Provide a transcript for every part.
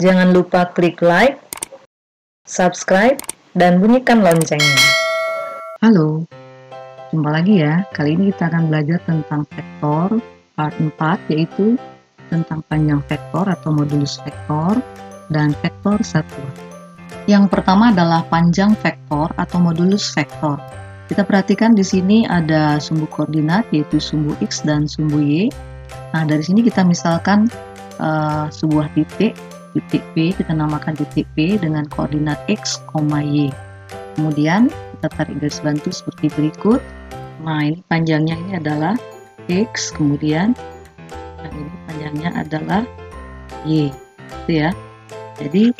Jangan lupa klik like, subscribe, dan bunyikan loncengnya. Halo, jumpa lagi ya. Kali ini kita akan belajar tentang vektor part 4, yaitu tentang panjang vektor atau modulus vektor dan vektor satuan. Yang pertama adalah panjang vektor atau modulus vektor. Kita perhatikan di sini ada sumbu koordinat, yaitu sumbu X dan sumbu Y. Nah, dari sini kita misalkan sebuah titik P, kita namakan titik P dengan koordinat X, Y. Kemudian kita tarik garis bantu seperti berikut. Nah, ini panjangnya ini adalah X, kemudian yang ini panjangnya adalah Y, gitu ya. Jadi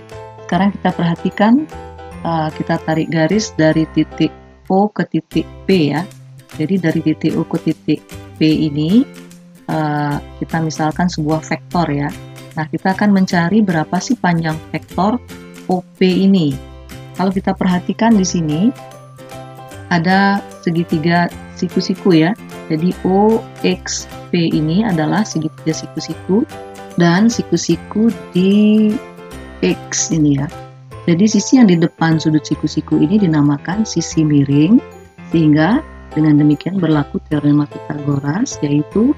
sekarang kita perhatikan, kita tarik garis dari titik O ke titik P ya. Jadi dari titik O ke titik P ini kita misalkan sebuah vektor ya. Nah, kita akan mencari berapa sih panjang vektor OP ini. Kalau kita perhatikan di sini ada segitiga siku-siku ya. Jadi OXP ini adalah segitiga siku-siku dan siku-siku di X ini ya. Jadi sisi yang di depan sudut siku-siku ini dinamakan sisi miring, sehingga dengan demikian berlaku teorema Pythagoras, yaitu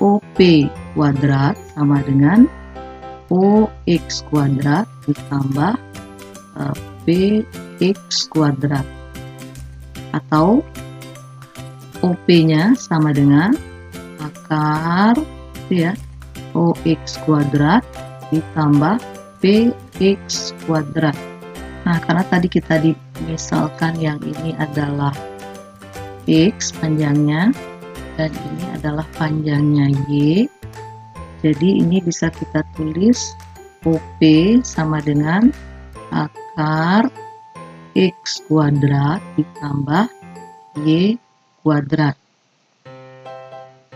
OP kuadrat sama dengan OX kuadrat ditambah PX kuadrat, atau OP-nya sama dengan akar ya, OX kuadrat ditambah PX kuadrat. Nah, karena tadi kita misalkan yang ini adalah X panjangnya dan ini adalah panjangnya Y, jadi ini bisa kita tulis OP sama dengan akar X kuadrat ditambah Y kuadrat.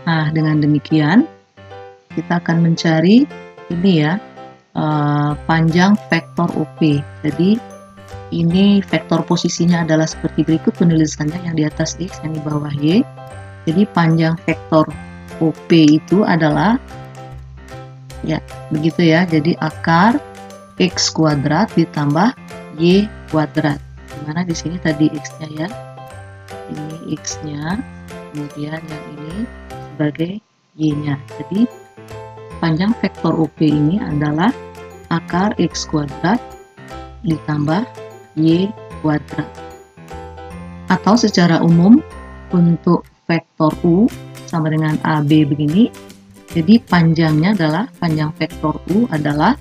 Nah, dengan demikian kita akan mencari ini ya, panjang vektor OP. Jadi ini vektor posisinya adalah seperti berikut penulisannya, yang di atas X, yang di bawah Y. Jadi panjang vektor OP itu adalah ya begitu ya, jadi akar X kuadrat ditambah Y kuadrat, dimana di sini tadi X-nya ya, ini X-nya, kemudian yang ini sebagai Y-nya. Jadi panjang vektor OP ini adalah akar X kuadrat ditambah Y kuadrat. Atau secara umum untuk vektor U sama dengan AB begini. Jadi panjangnya adalah, panjang vektor U adalah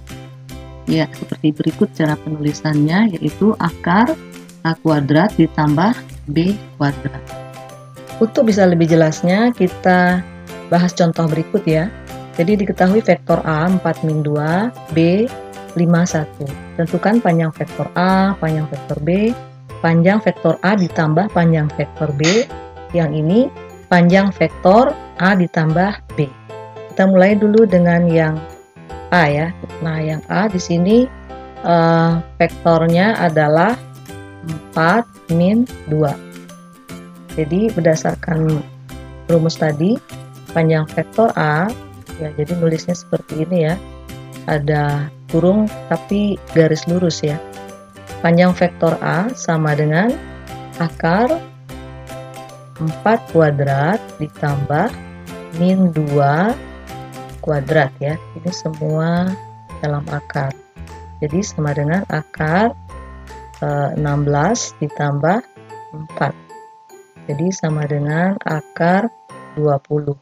ya seperti berikut cara penulisannya, yaitu akar A kuadrat ditambah B kuadrat. Untuk bisa lebih jelasnya, kita bahas contoh berikut ya. Jadi diketahui vektor A 4-2, B 5-1. Tentukan panjang vektor A, panjang vektor B, panjang vektor A ditambah panjang vektor B. Yang ini panjang vektor A ditambah B. Kita mulai dulu dengan yang A ya. Nah, yang A di sini vektornya adalah 4-2. Jadi berdasarkan rumus tadi, panjang vektor A ya, jadi nulisnya seperti ini ya. Ada kurung tapi garis lurus ya. Panjang vektor A sama dengan akar 4 kuadrat ditambah min 2 kuadrat ya. Ini semua dalam akar. Jadi sama dengan akar 16 ditambah 4. Jadi sama dengan akar 20.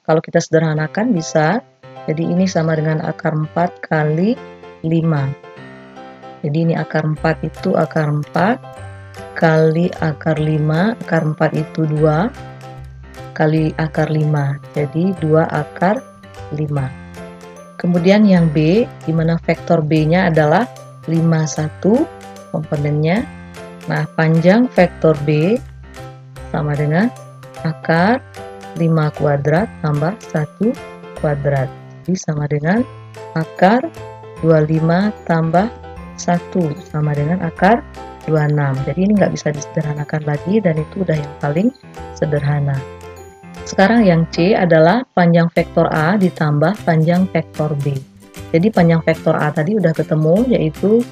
Kalau kita sederhanakan bisa, jadi ini sama dengan akar 4 kali 5. Jadi ini akar 4 itu akar 4 kali akar 5, akar 4 itu 2 kali akar 5. Jadi 2 akar 5. Kemudian yang B, di mana vektor B-nya adalah 51 komponennya. Nah, panjang vektor B sama dengan akar 5 kuadrat tambah 1 kuadrat. Jadi sama dengan akar 25 tambah 1 sama dengan akar 26. Jadi ini nggak bisa disederhanakan lagi, dan itu udah yang paling sederhana. Sekarang yang C adalah panjang vektor A ditambah panjang vektor B. Jadi panjang vektor A tadi udah ketemu, yaitu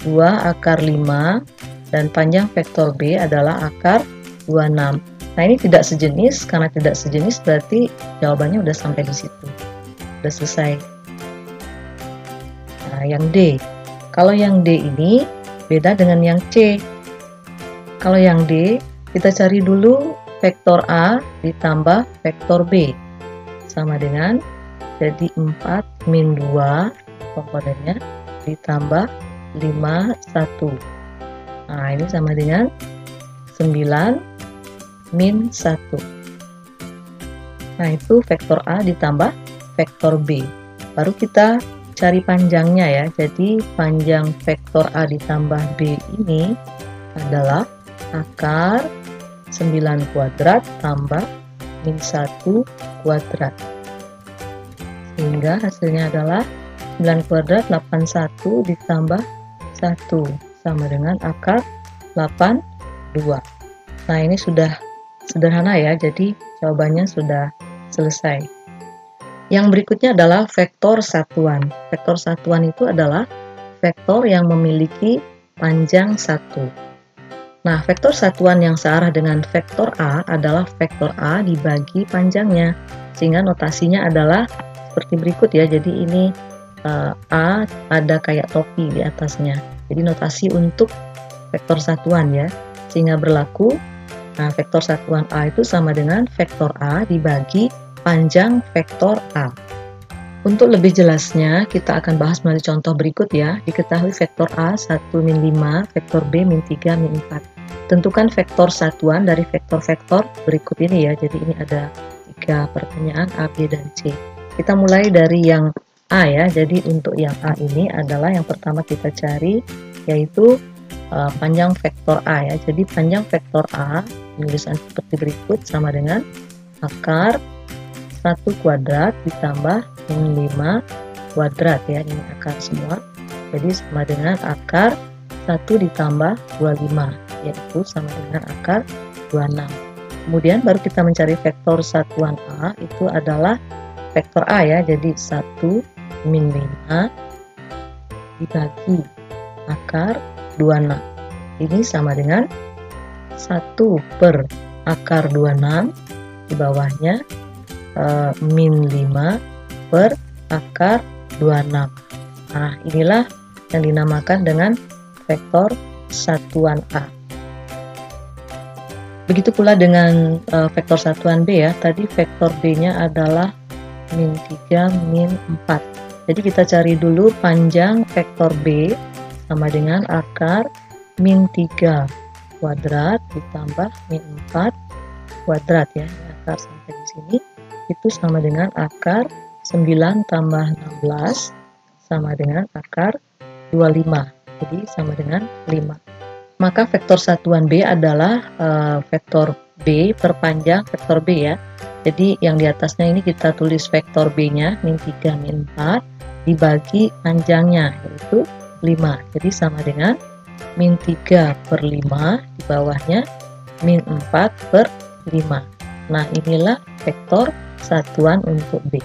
2 akar 5, dan panjang vektor B adalah akar 26. Nah, ini tidak sejenis, karena tidak sejenis berarti jawabannya udah sampai di situ. Udah selesai. Nah, yang D. Kalau yang D ini beda dengan yang C. Kalau yang D, kita cari dulu vektor A ditambah vektor B. Sama dengan, jadi 4 min 2 komponennya ditambah 5, 1. Nah, ini sama dengan 9 min 1. Nah, itu vektor A ditambah vektor B. Baru kita cari panjangnya ya. Jadi panjang vektor A ditambah B ini adalah akar 9 kuadrat tambah min 1 kuadrat. Sehingga hasilnya adalah 9 kuadrat 81 ditambah 1 sama dengan akar 82. Nah, ini sudah sederhana ya, jadi jawabannya sudah selesai. Yang berikutnya adalah vektor satuan. Vektor satuan itu adalah vektor yang memiliki panjang 1. Nah, vektor satuan yang searah dengan vektor A adalah vektor A dibagi panjangnya. Sehingga notasinya adalah seperti berikut ya. Jadi ini A ada kayak topi di atasnya. Jadi notasi untuk vektor satuan ya. Sehingga berlaku, nah, vektor satuan A itu sama dengan vektor A dibagi panjang vektor A. Untuk lebih jelasnya, kita akan bahas melalui contoh berikut ya. Diketahui vektor A 1 min 5, vektor B min 3, min 4. Tentukan vektor satuan dari vektor-vektor berikut ini ya. Jadi ini ada 3 pertanyaan A, B, dan C. Kita mulai dari yang A ya. Jadi untuk yang A ini adalah yang pertama kita cari, yaitu panjang vektor A ya. Jadi panjang vektor A, tulisan seperti berikut, sama dengan akar 1 kuadrat ditambah min 5 kuadrat ya. Ini akar semua. Jadi sama dengan akar 1 ditambah 25, yaitu sama dengan akar 26. Kemudian baru kita mencari vektor satuan A, itu adalah vektor A ya. Jadi 1 min 5 dibagi akar 26. Ini sama dengan 1 per akar 26, di bawahnya min 5 per akar 26. Nah, inilah yang dinamakan dengan vektor satuan A. Begitu pula dengan vektor satuan B ya. Tadi vektor B-nya adalah min 3, min 4. Jadi kita cari dulu panjang vektor B sama dengan akar min 3 kuadrat ditambah min 4 kuadrat ya. Akar sampai di sini itu sama dengan akar 9 tambah 16 sama dengan akar 25. Jadi sama dengan 5. Maka vektor satuan B adalah vektor B per panjang vektor B ya. Jadi yang di atasnya ini kita tulis vektor B-nya min 3, min 4 dibagi panjangnya, yaitu 5. Jadi sama dengan min 3 per 5, di bawahnya min 4 per 5. Nah, inilah vektor satuan untuk B.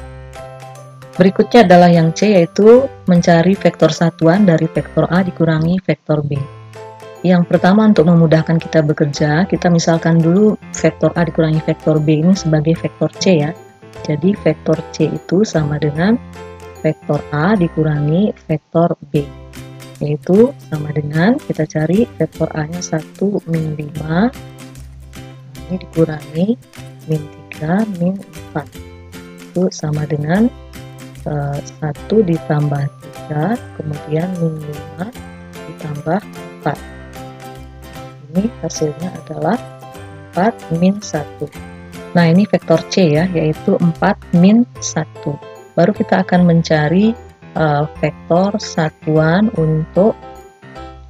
Berikutnya adalah yang C, yaitu mencari vektor satuan dari vektor A dikurangi vektor B. Yang pertama, untuk memudahkan kita bekerja, kita misalkan dulu vektor A dikurangi vektor B ini sebagai vektor C ya. Jadi vektor C itu sama dengan vektor A dikurangi vektor B, yaitu sama dengan, kita cari vektor A nya 1 min 5, ini dikurangi min 3, min 4, itu sama dengan 1 ditambah 3, kemudian min 5 ditambah 4. Ini hasilnya adalah 4 min 1. Nah, ini vektor C ya, yaitu 4 min 1. Baru kita akan mencari vektor satuan untuk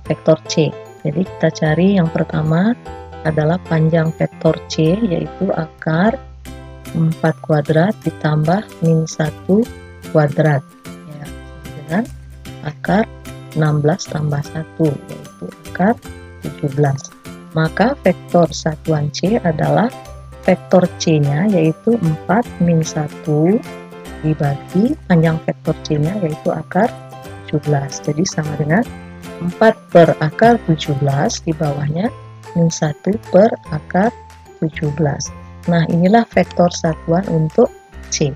vektor C. Jadi kita cari yang pertama adalah panjang vektor C, yaitu akar 4 kuadrat ditambah min 1 kuadrat ya, dengan akar 16 tambah 1, yaitu akar 17. Maka vektor satuan C adalah vektor C nya, yaitu 4 min 1 dibagi panjang vektor C-nya yaitu akar 17. Jadi sama dengan 4 per akar 17 di bawahnya min 1 per akar 17. Nah, inilah vektor satuan untuk C.